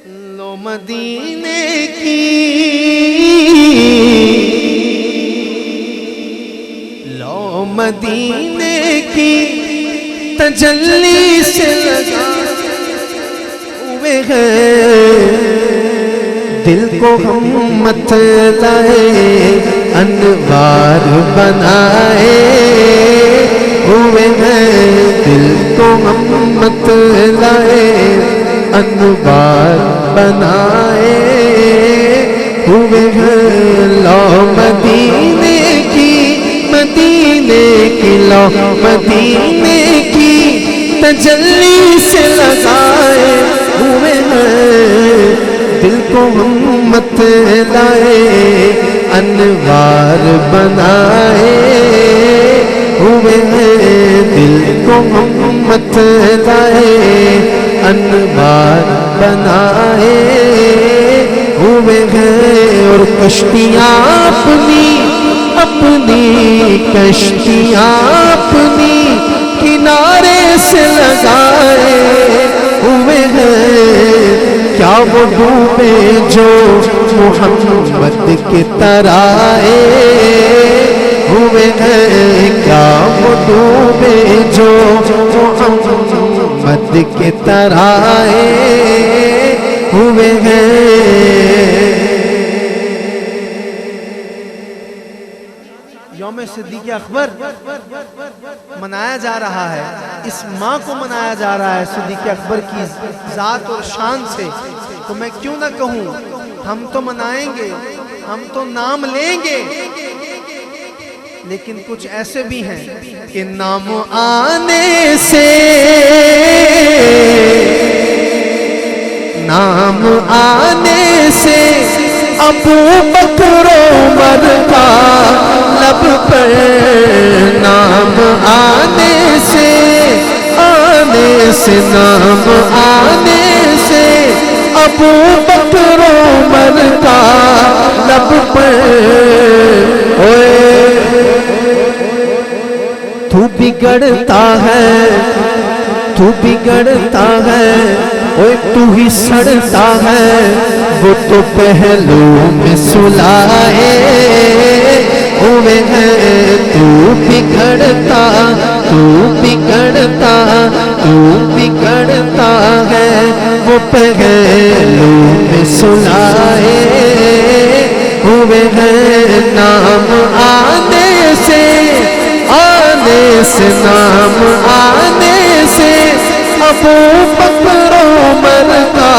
لو مدینے کی مدینے کی تجلی سے لگا ہوئے ہیں دل کو ہم مت لائے انوار بنائے ہوئے ہیں دل کو ہم مت لائے انوار بنائے ہوئے ہیں لو مدینے کی لو مدینے کی تجلی سے لگائے ہوئے ہیں دل کو ہم مت لائے انوار بنائے ہوئے ہیں دل کو ہم مت لائے انوار بنائے ہوئے ہیں اور کشتیاں اپنی کشتیاں اپنی کنارے سے لگائے ہوئے ہیں کیا وہ ڈوبے جو محمد کے ترائے ہوئے ہیں کیا وہ ڈوبے جو محمد کے ترائے ہوئے ہیں یوم صدیق اکبر منایا جا رہا ہے اس ماہ کو منایا جا رہا ہے صدیق اکبر کی ذات اور شان سے تو میں کیوں نہ کہوں ہم تو منائیں گے ہم تو نام لیں گے لیکن کچھ ایسے بھی ہیں کہ نام آنے سے ابو بکر عمر کا لب پر نام آنے سے نام آنے سے ابو بکر عمر کا لب پر تو بگڑتا ہے تو ہی سڑتا ہے وہ تو پہلو میں سلائے ہوئے ہیں تو بگڑتا ہے وہ پہلو میں سلائے ہوئے ہیں نام آنے سے نام آنے سے ابو بکر عمر کا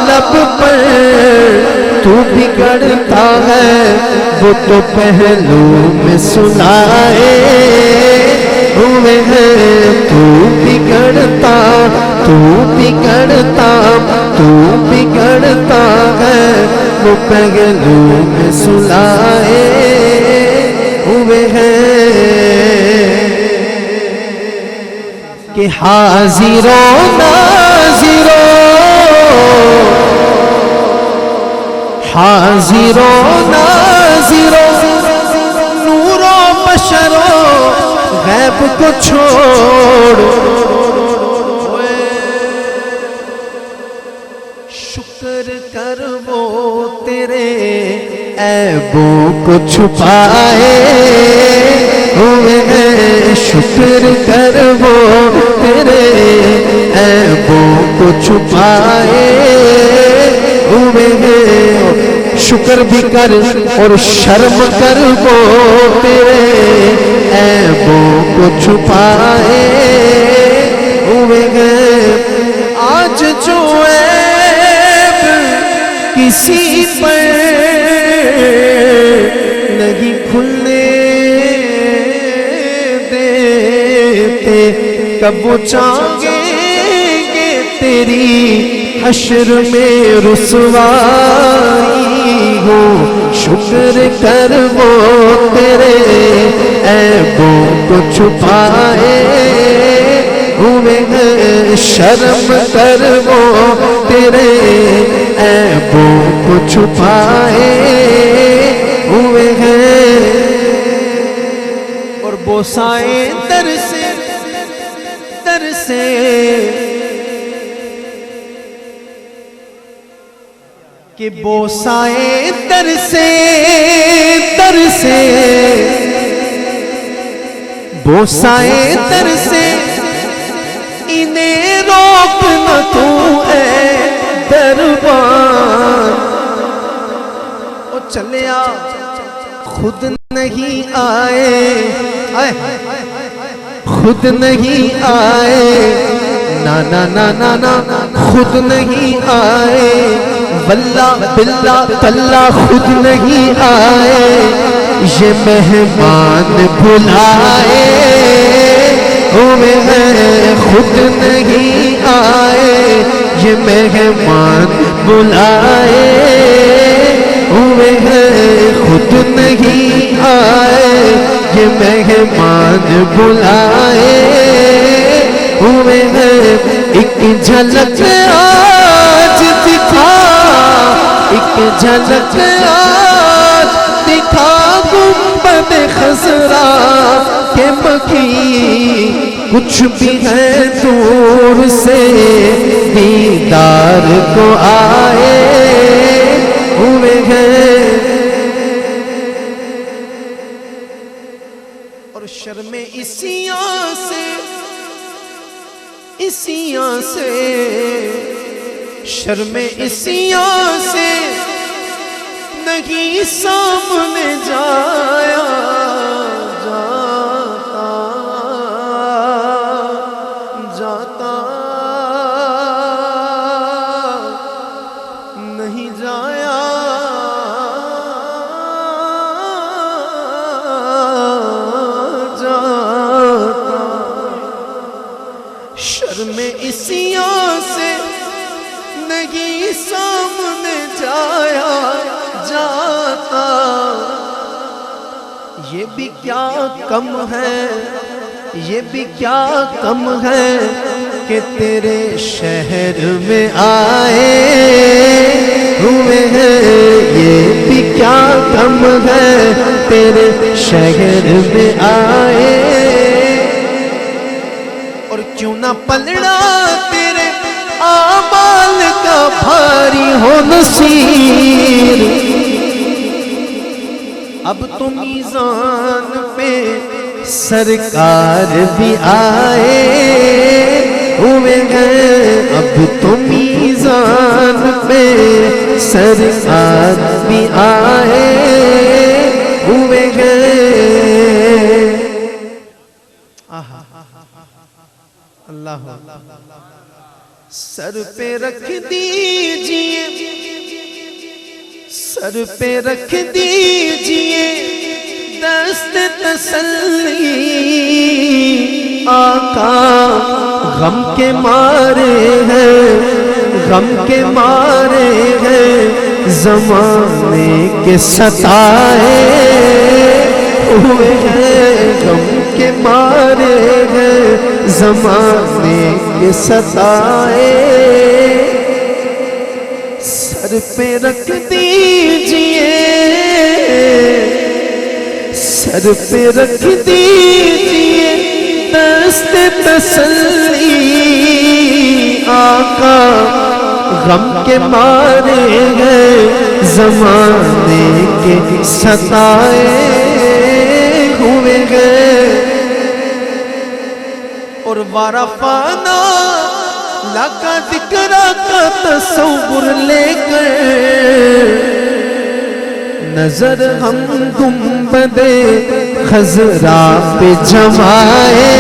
لب پر تو بگڑتا ہے وہ تو پہلو میں سلائے ہوئے ہیں تو بگڑتا ہے وہ پہلو میں سلائے ہوئے ہیں کہ حاضر و ناظر نور و بشر و غیب کو چھوڑ شکر کر وہ تیرے عیبوں کو چھپائے ہوئے ہیں شکر کر وہ تیرے عیبوں کو چھپائے ہوئے ہیں شکر بھی کر اور شرم کر وہ تیرے عیبوں کو چھپائے ہوئے ہیں آج جو عیب کسی پر نہیں کھلنے دیتے کب وہ چاہیں گے تیری حشر میں رسوائی ہو شکر کر وہ تیرے عیبوں کو چھپائے ہوئے ہیں شرم کر وہ تیرے عیبوں کو چھپائے ہوئے ہیں اور بوسائے در سے کہ بوسائے ترسے ترسے بوسائے ترسے انہیں روک نہ تو اے دربان. او چلے آ خود نہیں آئے خود نہیں آئے نا نا نا نا نا خود نہیں آئے واللہ باللہ تاللہ خود نہیں آئے یہ مہمان بلائے ہوئے ہیں خود نہیں آئے یہ مہمان بلائے ہوئے ہیں خود نہیں آئے یہ مہمان بلائے ہوئے ہیں. ایک جھلک آج دکھا ایک جھلک آج دکھا گنبد خضرا کہ مکی کچھ بھی ہے دور سے دیدار کو آئے ہوئے ہیں. اور شرم اسیاں سے اسیاں سے شرم اسیاں سے نہیں سامنے جایا جاتا جاتا نہیں جایا جاتا. شرم اسیاں سے نہیں سامنے جایا جاتا. یہ بھی کیا کم ہے یہ بھی کیا کم ہے کہ تیرے شہر میں آئے ہوئے ہیں. یہ بھی کیا کم ہے تیرے شہر میں آئے. اور کیوں نہ پلڑا تیرے اعمال کا بھاری ہو نصیر. اب تو میزان پہ سرکار بھی آئے ہوئے ہیں. اب تو میزان پہ سرکار بھی آئے ہوئے ہیں. اللہ سر پہ رکھ دیجئے سر پہ رکھ دیجئے دست تسلی. آقا غم کے مارے ہیں غم کے مارے ہیں زمانے کے ستائے ہوئے ہیں. غم کے مارے ہیں زمانے کے ستائے. سر پہ رکھ دیجئے سر پہ رکھ دیجئے دست تسلی. آقا غم کے مارے ہیں زمانے کے ستائے ہوئے ہیں. اور وارفانا لگا ذکرہ کا تصور لے کر نظر ہم گنبد خضرا پہ جمائے